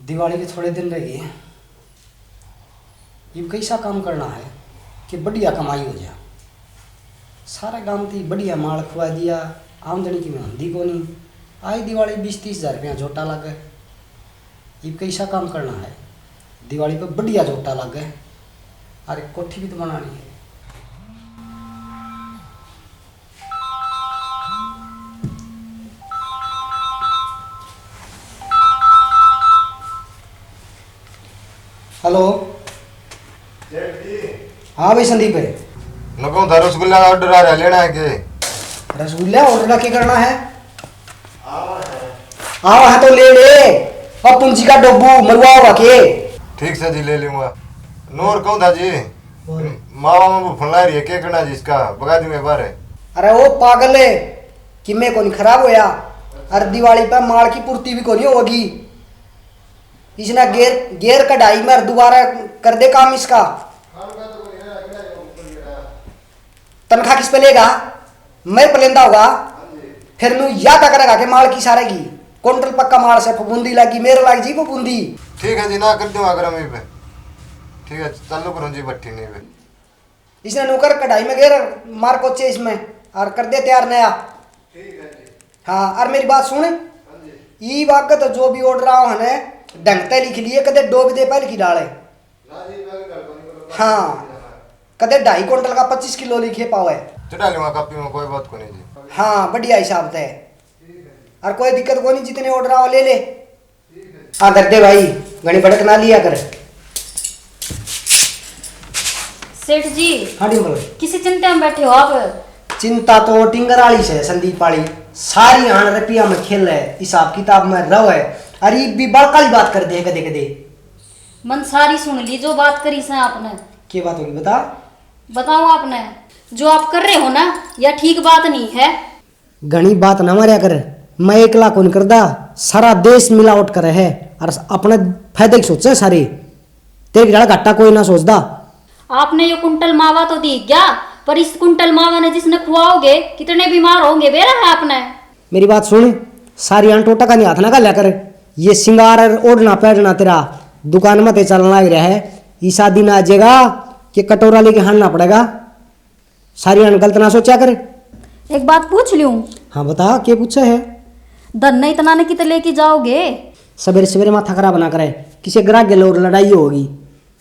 दिवाली के थोड़े दिन रह गए। ये कैसा काम करना है कि बढ़िया कमाई हो जाए। सारा काम थी बढ़िया माल खुआ दिया, आमदनी की मेहंदी को नहीं आई। दिवाली 20-30 हज़ार रुपया झोटा लग गए। ये कैसा काम करना है, दिवाली पर बढ़िया झोटा लग गए। अरे कोठी भी तो बनानी है। हेलो। हाँ भाई संदीप है। लगो था रसगुल्ला का ऑर्डर आ रहा है, लेना है के? रसगुल्ला ऑर्डर क्या करना है? आओ है तो ले ले। और पूंजी का डब्बू मरवा होगा के? ठीक से जी ले लूंगा। नूर कहूँ था जी, मावा में फुला रही है, क्या करना जी इसका? बगा दूंगे बाहर। अरे वो पागल है कि मैं को नहीं खराब होया। अरे दिवाली पे माल की पूर्ति भी को नहीं होगी। इसने गेर कढ़ाई में दोबारा कर दे काम इसका। तनख्वाह किस पे लेगा? मैं पलेंदा होगा। फिर नू याद करेगा कि माल की सारेगी क्विंटल पक्का माल से फबूंदी लगी मेरे लाग जी फबूंदी। ठीक है जी, ना कर दूंगा अगर हम पे। ठीक है चालू करूँ जी भट्टी नहीं पे। इसने नौकर कढ़ाई में गेर मार कोचे इसमें और कर दे तैयार नया। ठीक है जी। हाँ और मेरी बात सुन, ई वक्त जो भी ऑर्डर आओ है ढंगते लिख लिए, कदे डोब दे पे लिखी डाले। हाँ कदे 2.5 क्विंटल का 25 किलो लिखे पावे। चढ़ा लूंगा कॉपी में, कोई बात को नहीं जी। हाँ बढ़िया हिसाब से और कोई दिक्कत को नहीं, जितने ऑर्डर आओ ले ले। हाँ कर दे भाई, घनी भड़क ना लिया कर। सेठ जी। हाँ डिम्पल, किसी चिंता में बैठे हो आप? चिंता तो टिंगर वाली से संदीप वाली सारी आन रुपया में खेल है, हिसाब किताब में रव है। अरे भी बड़का ही बात कर दे कदे कदे। मन सारी सुन ली जो बात करी से आपने। क्या बात होगी बता? बताओ आपने जो आप कर रहे हो ना, यह ठीक बात नहीं है। घनी बात ना मारिया कर। मैं एकला कौन करदा, सारा देश मिलावट करे है और अपने फायदे की सोचे सारे। तेरे जरा घाटा कोई ना सोचदा। आपने ये कुंटल मावा तो दी क्या, पर इस कुंटल मावा ने जिसने खुआओगे कितने बीमार होंगे बेरा है आपने। मेरी बात सुन, सारी आन टोटा का नहीं हाथ ना का लेकर। ये सिंगार और ओढ़ना पहनना तेरा दुकान में ते चलना लग रहा है। ईसा दिन आ जाएगा कि कटोरा लेके हारना पड़ेगा। सारी आन गलत ना सोचा कर। एक बात पूछ लूं? हाँ बता, क्या पूछा है? धन इतना ने कितने लेके जाओगे? सवेरे सवेरे माथा खराब ना करे, किसी ग्राहक के लोग लड़ाई होगी।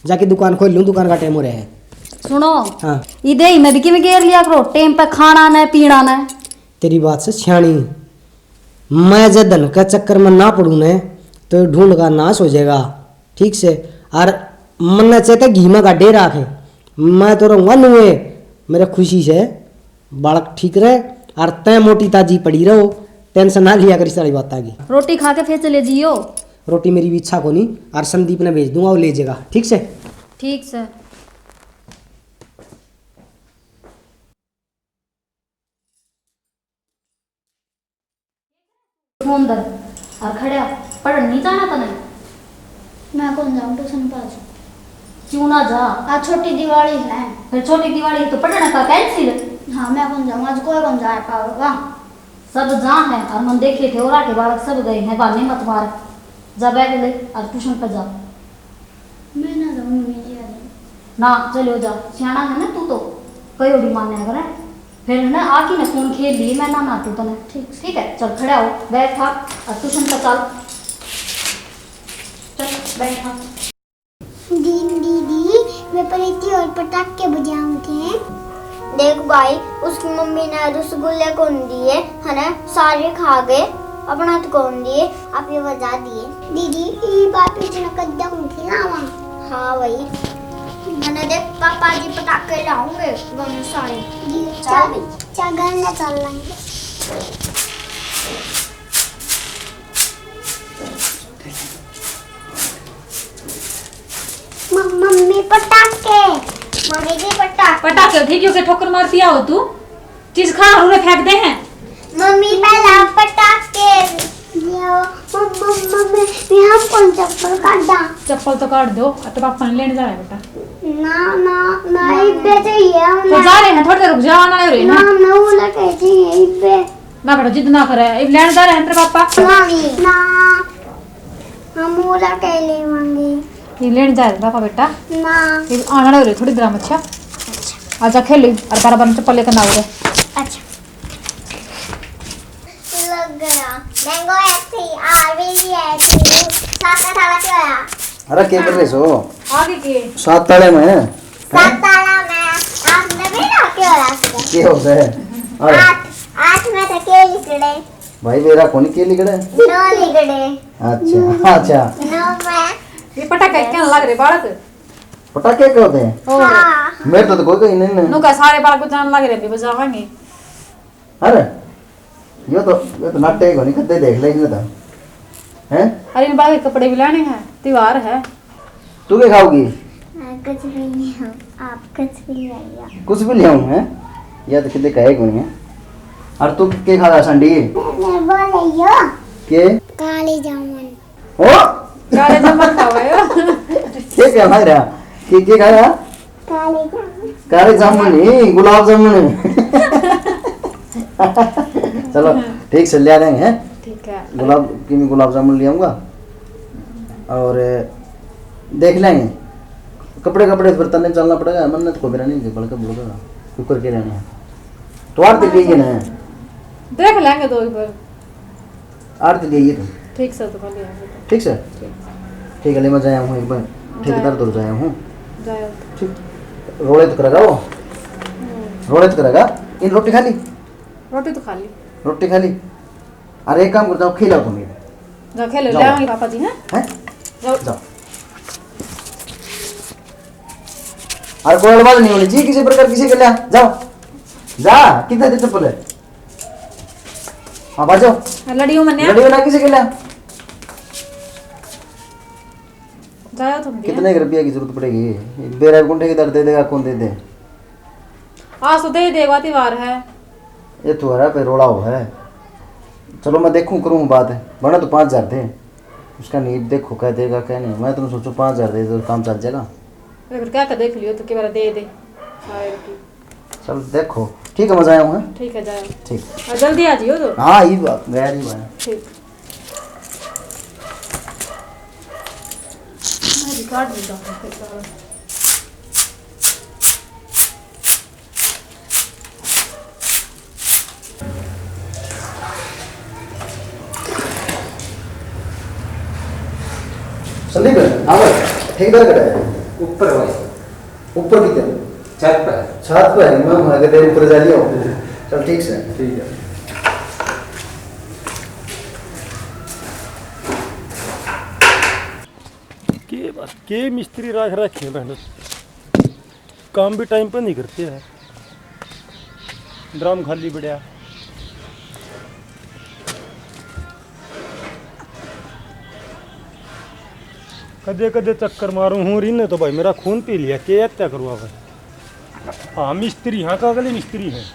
जाके दुकान खोल लूं, दुकान का टाइम हो रहा है। सुनो हाँ इधे मैं भी कि घेर लिया करो, टाइम पे खाना न पीना न। तेरी बात से सियाणी, मैं जब धन का चक्कर में ना पड़ू न तो ढूंढ का नाश हो जाएगा। ठीक से और मन चाहते घी में गाडे राखे, मैं तो रहूँगा नुए मेरे खुशी से बालक ठीक रहे और तय मोटी ताजी पड़ी रहो। टेंशन ना लिया करी सारी बात आगे। रोटी खा के फिर चले जियो। रोटी मेरी भी इच्छा को नहीं और संदीप ने भेज दूंगा, वो ले जाएगा। ठीक से? ठीक से। फोन दर और खड़ा पढ़ नहीं जाना तने? मैं कौन जाऊँ ट्यूशन पर आज? क्यों ना जा? आज छोटी दिवाली है। फिर छोटी दिवाली तो पढ़ने का कैंसिल। हाँ मैं कौन जाऊँ आज, कोई कौन जा पाएगा। सब जहाँ है और मन देखे थे और के बालक सब गए हैं, बाने मत मार। जा बैग ले और ट्यूशन पर जा। मैं ना जाऊँ, मम्मी जी आ जाए। ना चलो जा, सियाना है ना तू तो कई ओडी मानने करे। फिर ना आके ना फोन खेल लिए मैं ना नाटू तने। ठीक है चल खड़ा हो, बैग खा और ट्यूशन पर चल। चल बैग खा। दीदी मैं परीती और पटाखे बजाऊं थे। देख भाई उसकी मम्मी ने रसगुल्ले कौन दिए है ना, सारे खा गए, अपना तो कौन दिए, आप ये बजा दिए। दीदी ये बात इतना कद्दम थी ना वहाँ। हाँ भाई मैंने देख पापा जी पटाखे लाऊंगे गन सारे। चल घर में चल लेंगे। मम्मी पटाखे, मम्मी जी पटाखे। पटाखे ठीक है, ठोकर मार दिया हो तू, चीज खा उन्हें फेंक दे हैं। मम्मी पहला पटाखे मम्मी हम कौन चप्पल काटा? चप्पल तो काट दो, तो पापा ने लेने जा रहा है बेटा। ना ना ना इब्बे चाहिए तो जा रहे हैं, थोड़ी देर रुक जाओ, आना है रे ना। ना वो लगे चाहिए इब्बे। ना बेटा जिद ना करे, अब लेने जा रहे हैं तेरे पापा। ना हम मूला के ले मांगे ये लेने जा रहे पापा बेटा ना ये आना रहे थोड़ी देर में अच्छा आजा खेल ली और बार बार चप्पल लेकर ना आओगे अच्छा लग गया मैंगो ऐसे आ रही है सात का थाला क्या है अरे क्या कर रहे सो आगे के 7 ताले में सात ताला में आपने भी ना क्या रहा था क्या होता है? अरे 8 में तो के लिखड़े भाई मेरा कौन के लिखड़े? 9 लिखड़े अच्छा अच्छा 9 में ये पटाखे क्या लग रहे बालक पटाखे क्या होते हैं? और हाँ मेरे तो कोई नहीं ना। नु का सारे बालक को जान लग रहे भी बजावांगे अरे ये तो नाट्य को नहीं खद्दे देख लेंगे तो हैं? अरे इन बालक के कपड़े भी लाने हैं त्योहार है तू क्या खाओगी? कुछ भी नहीं हो आप कुछ भी नहीं आइए कुछ भी ले आऊं हैं? या तो कितने कहे कोई है? और तू क्या खा रहा संडी? मैं बोलियो के? काली जामुन ओ काले नमक खाओ क्या क्या खा रहा? क्या खा रहा? काली जामुन काले जामुन नहीं गुलाब जामुन चलो ठीक से ले आ देंगे हैं? ठीक है गुलाब जामुन ले आऊंगा और देख लेंगे कपड़े बर्तन में चलना पड़ेगा मन्नत को भी नहीं बड़का बोलेगा कुकर के रहने हैं तो आरती गई है ना देख लेंगे दो बार आरती गई है तो ठीक से तो खाली आएंगे ठीक से ठीक है ले मैं जाया हूँ एक बार ठेकेदार दूर जाया हूँ जाए ठीक रोड़े तो करेगा वो रोड़े तो करेगा इन रोटी खा ली रोटी तो खा ली रोटी खा ली अरे एक काम कर जाओ खिलाओ तुम मेरे जा खेलो जाओ। ले आएंगे पापा जी हैं हैं जाओ जाओ अरे कोई बात नहीं होनी चाहिए किसी प्रकार किसी के लिए जाओ जा कितना देते चप्पल है हाँ बाजो लड़ियों में लड़ी बना किसी के लिए जाओ तुम भी कितने रुपया की जरूरत पड़ेगी बेरा गुंडे की दर दे देगा कौन दे दे आज तो दे देगा त्योहार है ये तो है पे रोड़ा हो है चलो मैं देखूं करूँ बात है बना तो 5,000 थे उसका नहीं देखो क्या देगा क्या नहीं मैं तो सोचो 5,000 दे तो काम चल जाएगा फिर क्या कर देख लियो तो के बार दे दे शायद की चल देखो ठीक है मजा आया हूँ ठीक है जाओ ठीक और जल्दी आ जियो तो हाँ ये बात गया नहीं भाई ठीक मैं रिकॉर्ड भी डालूं संदीप हाँ भाई ठेकेदार करा है ऊपर भाई ऊपर कितने छत पर छत पे है मैं अगर तेरे ऊपर जा लिया चल ठीक से ठीक है के बस के मिस्त्री रख रखे बहन काम भी टाइम पर नहीं करते हैं ड्राम खाली बढ़िया कदे कदे चक्कर मारूं हूँ रीने तो भाई मेरा खून पी लिया के क्या करूँ अब हाँ मिस्त्री हाँ का अगले मिस्त्री हैं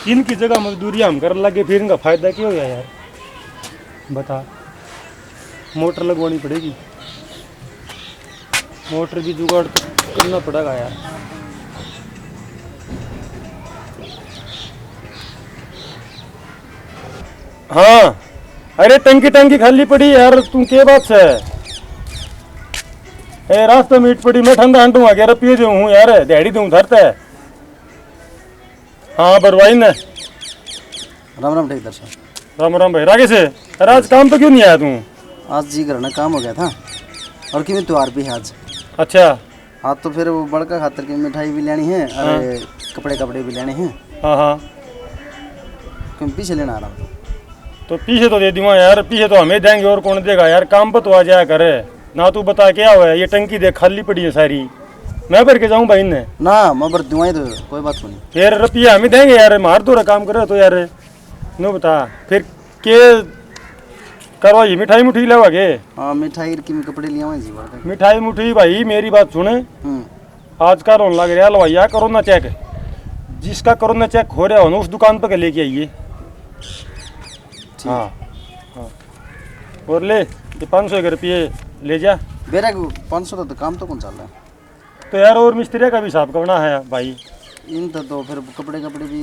इनकी जगह मजदूरी हम कर लगे फिर इनका फायदा क्या हो गया यार बता मोटर लगवानी पड़ेगी मोटर भी जुगाड़ तो करना पड़ेगा यार हाँ अरे टंकी खाली पड़ी यार तुम के बात से ए रास्ते में ईट पड़ी मैं ठंडा हंटू आ गया पिए दूँ हूँ यार दिहाड़ी दूँ धरता है हाँ बरवाई ने राम राम ठेकेदार साहब राम भाई रागे से अरे आज काम पे क्यों नहीं आया तू आज जी घर में काम हो गया था और कि त्योहार भी है आज अच्छा हाँ तो फिर वो बड़का खातर की मिठाई भी लेनी है और कपड़े भी लेने हैं हाँ हाँ क्यों पीछे लेना आ रहा हूँ तो पीछे तो दे दूंगा यार पीछे तो हमें देंगे और कौन देगा यार काम पर तो आ जाया करे ना तू बता क्या हुआ है ये टंकी देख खाली पड़ी है सारी मैं भर के जाऊँ भाई ने ना मैं भर दूंगा तो कोई बात नहीं फिर रुपया हमें देंगे यार मार दो काम करे तो यार नो बता फिर के करवाइए मिठाई मुठी लेवागे हाँ मिठाई की कपड़े लिया हुए जी बड़का मिठाई मुठी भाई मेरी बात सुने आज का रोन लग रहा है लवाइया कोरोना चेक जिसका कोरोना चेक हो रहा हो ना उस दुकान पर लेके आइए हाँ हाँ और ले ये 500 रुपये ले जा मेरा 500 तो काम तो कौन चल रहा है तो यार और मिस्त्री का भी हिसाब करना है भाई इन तो फिर कपड़े भी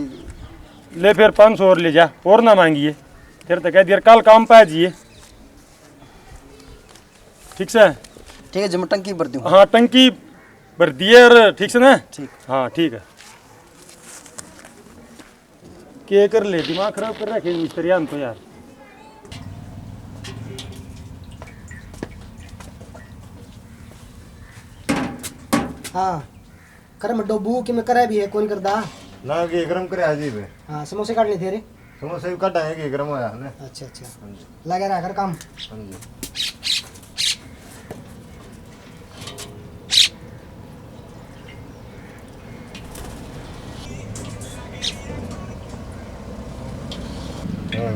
ले फिर 500 और ले जा और ना मांगिए तेरे तो कह दिया कल काम पे आ जाइए, ठीक से। ठीक है जी, मैं टंकी भर दूँ। हाँ टंकी भर दिए और ठीक से ना। ठीक। हाँ ठीक है। के कर ले, दिमाग खराब कर रखे मिस्त्रियां तो यार। हाँ कर मैं डोबू कि मैं करा भी है कौन करदा। ना कि गरम करे आजी बे। हाँ समोसे काटने थे रे। समोसे भी काटा है कि गरम होया ने। अच्छा अच्छा हाँ जी, लगे रहा कर काम। हाँ जी।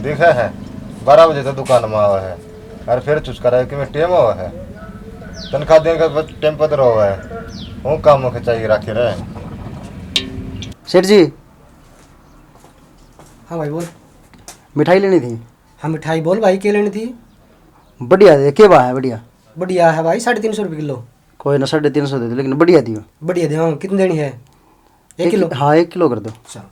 देखा है 12 बजे तक दुकान में आवा है और फिर चुस्का रहा है कि मैं टेम हुआ है तनख्वाह देने का टेम पत्र हुआ है वो काम में चाहिए रखे रहे। सेठ जी, हाँ भाई बोल। मिठाई लेनी थी। हाँ मिठाई बोल भाई, क्या लेनी थी? बढ़िया दे, के बा है बढ़िया? बढ़िया है भाई, 350 रुपये किलो। कोई ना 350 दे दो, लेकिन बढ़िया दियो। बढ़िया दे। हाँ कितनी देनी है? 1 किलो। हाँ 1 किलो कर दो। अच्छा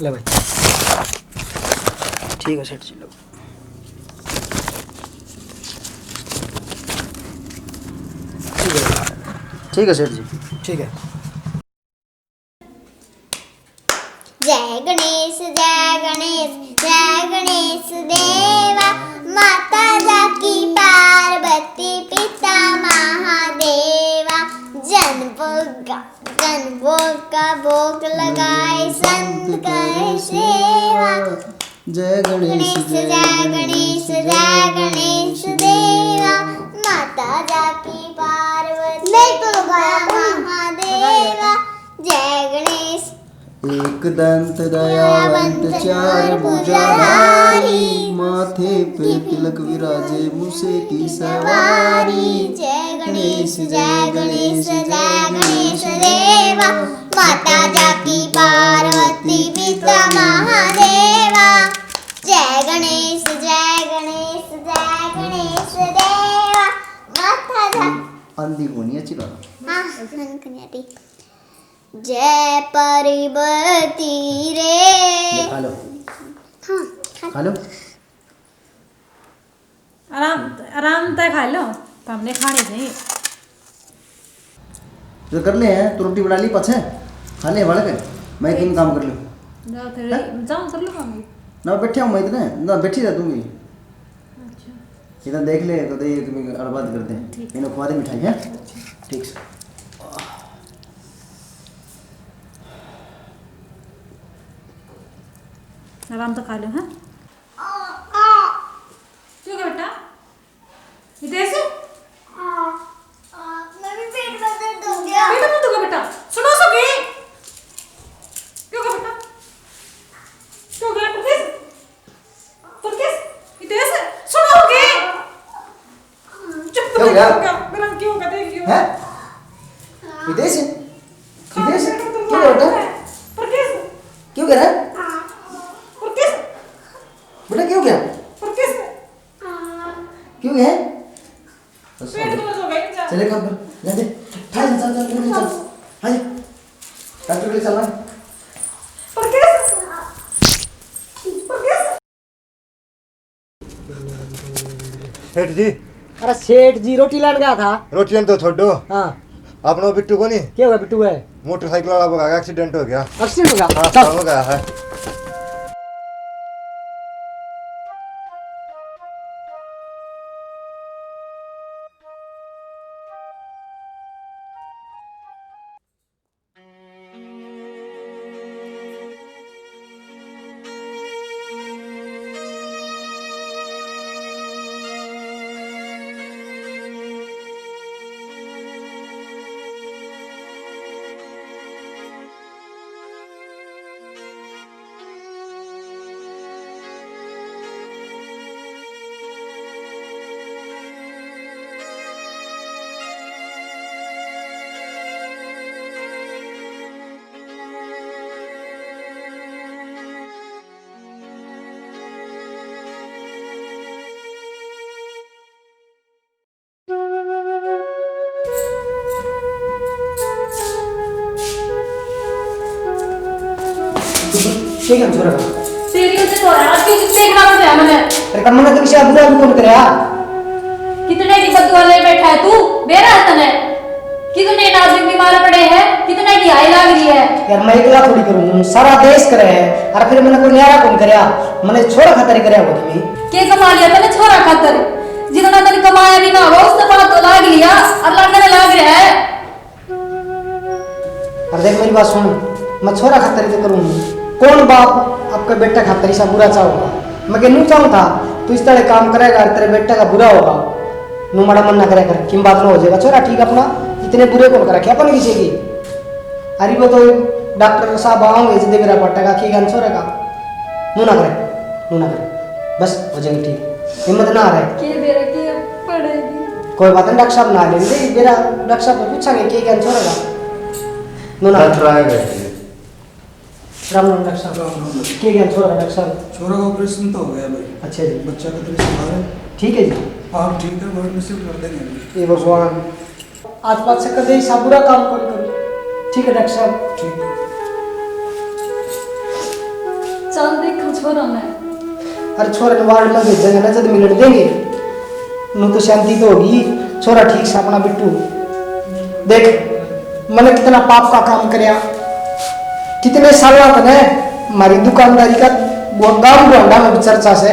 ले भाई। ठीक है सेठ जी, लो। ठीक है सेठ जी। ठीक है। जय गणेश जय गणेश जय गणेश देवा, माता जाकी पार्वती पिता महादेवा। जन भोग का भोग लगाए संत कर सेवा। जय गणेश जय गणेश जय गणेश देवा, माता जाकी पार्वती पिता महादेवा। जय गणेश। एक दंत दयावंत चार भुजाधारी, माथे पे तिलक विराजे मूसे की सवारी। जय गणेश जय गणेश जय गणेश देवा, माता जाकी पार्वती पिता महादेवा। जय गणेश जय गणेश जय गणेश देवा, माता जाकी। आंधी होनी अच्छी बात। हाँ कन्याटी। जय परिबती रे। खा लो, हाँ खा लो। आराम तय खा लो, तो हमने खाने चाहिए। जो कर ले हैं तो रोटी बना ली पाछे खा ले वाले के। मैं तीन काम कर लूँ जाओ तेरे जाओ कर लो काम। ना, बैठे हूँ मैं इतने ना, बैठी रह दूंगी। इधर देख ले तो ये बात करते हैं। इन्हें खुआ दे मिठाई है। ठीक से। आराम तो खा लो। हाँ क्यों बेटा इधर से मैं भी पेट में दर्द हो गया। बेटा मत दो बेटा, सुनो सके क्यों बेटा, क्यों गया पुरकिस इधर से सुनोगे। चुप क्या हो गया? मेरा क्यों होगा देखियो हैं? विदेश विदेश क्यों बेटा, पुरकिस क्यों कह रहा है पुरकिस बेटा, क्यों गया, पुरकिस क्यों गया? पेट में हो गई जा। चले काम कर, जा दे। चल चल चल चल चल, हाय डॉक्टर के लिए चलना। पुरकिस पुरकिस सेठ जी अरे सेठ जी रोटी लाने गया था। रोटियां तो छोड़ो, हाँ अपनो बिट्टू को नहीं क्या हुआ बिट्टू है? मोटरसाइकिल वाला का एक्सीडेंट हो गया। एक्सीडेंट हो गया? हाँ चल। हो गया है। ठीक है छोरा का तेरी वजह से तो है, आज क्यों देखना पड़ रहा है मैंने। तेरे कम मन तो किसी बुरा भी कौन करे कितने की बदुआ ले बैठा है तू, बेरा है तने। कितने नाजुक बीमार पड़े हैं, कितने की हाई लग रही है। यार मैं इकला थोड़ी करूँ, सारा देश करे है और फिर मैंने कोई न्यारा कौन करया, मैंने छोरा खातर करया हो तुम्हें। के कमा लिया तने छोरा खातर, जितना तने कमाया भी ना हो उससे बड़ा तो लाग लिया और लगने लाग रहा है। और देख मेरी बात सुन, मैं छोरा खातर तो करूँ, कौन बाप आपके बेटा खातर ऐसा बुरा चाहूंगा। मैं कहूँ चाहूँ था तू इस तरह काम करेगा और तेरे बेटा का बुरा होगा, नू माड़ा मन ना करे कर किम बात ना हो जाएगा। छोरा ठीक अपना इतने बुरे कौन कर रखे अपन किसी की। अरे वो तो डॉक्टर साहब आओगे जिदे मेरा पटेगा की गान छोरे का नू ना करे बस हो जाएंगे ठीक, हिम्मत ना आ रहा है। के बेरा के पड़ेगी कोई बात नहीं, डॉक्टर साहब ना लेंगे मेरा, डॉक्टर साहब को पूछांगे के गान छोरे का नू ना डॉक्टर आएगा राम राम डॉक्टर साहब के गान छोरा डॉक्टर साहब। छोरा का ऑपरेशन तो हो गया भाई, अच्छा जी बच्चा का तो सुधार है। ठीक है जी। आप ठीक है, घर में शिफ्ट कर देंगे अभी। ये भगवान आज बात से कदे ऐसा बुरा काम कौन करूं। ठीक है डॉक्टर साहब। ठीक है। चल देखो छोरा मैं। अरे छोरे ने वार्ड में भेजेंगे ना, जब मिलट देंगे नू तो शांति तो होगी। छोरा ठीक से अपना बिट्टू देख, मैंने कितना पाप का काम करया, कितने साल तक है हमारी दुकानदारी का गाँव गोंडा में भी चर्चा से।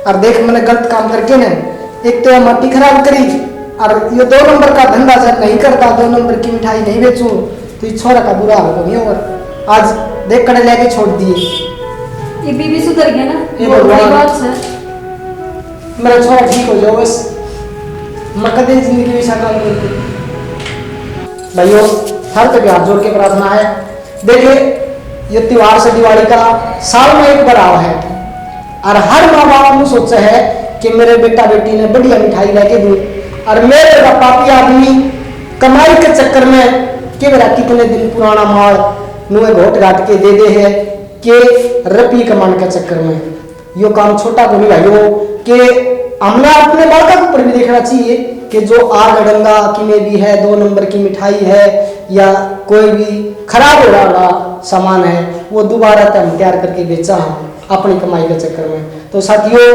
और देख मैंने गलत काम करके ने एक तो मट्टी खराब करी, और ये 2 नंबर का धंधा जब नहीं करता, 2 नंबर की मिठाई नहीं बेचूं तो ये छोरा का बुरा हाल नहीं होगा। आज देख कड़े लेके छोड़ दिए, ये बीबी सुधर गया ना, ये बहुत बड़ी भगवान। बात है। मेरा छोरा ठीक हो जाओ बस, मैं कदे जिंदगी में ऐसा काम नहीं करूं। भाइयों हर तक हाथ जोड़ के प्रार्थना है। देखिए ये त्योहार से दिवाली का साल में एक बार आवा है, और हर माँ बाप ने सोचा है कि मेरे बेटा बेटी ने बढ़िया मिठाई लेके दूं, और मेरे पापी आदमी कमाई के चक्कर में के मेरा कितने दिन पुराना माल नुए घोट घाट के दे है कि रुपये कमाने के चक्कर में। यो काम छोटा को नहीं भाइयों, कि हमने अपने बालका के ऊपर भी देखना चाहिए कि जो आग अड़ंगा की में भी है, 2 नंबर की मिठाई है या कोई भी खराब हो रहा सामान है, वो दोबारा हम तैयार करके बेचा अपनी कमाई के चक्कर में। तो साथियों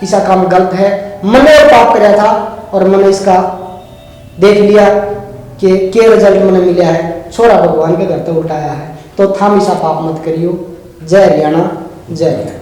ऐसा काम गलत है। मैंने पाप कराया था और मैंने इसका देख लिया कि क्या रिजल्ट मैंने मिला है, छोरा भगवान के घर तो उठाया है। तो थाम ऐसा पाप मत करियो। जय हरियाणा, जय हरियाणा।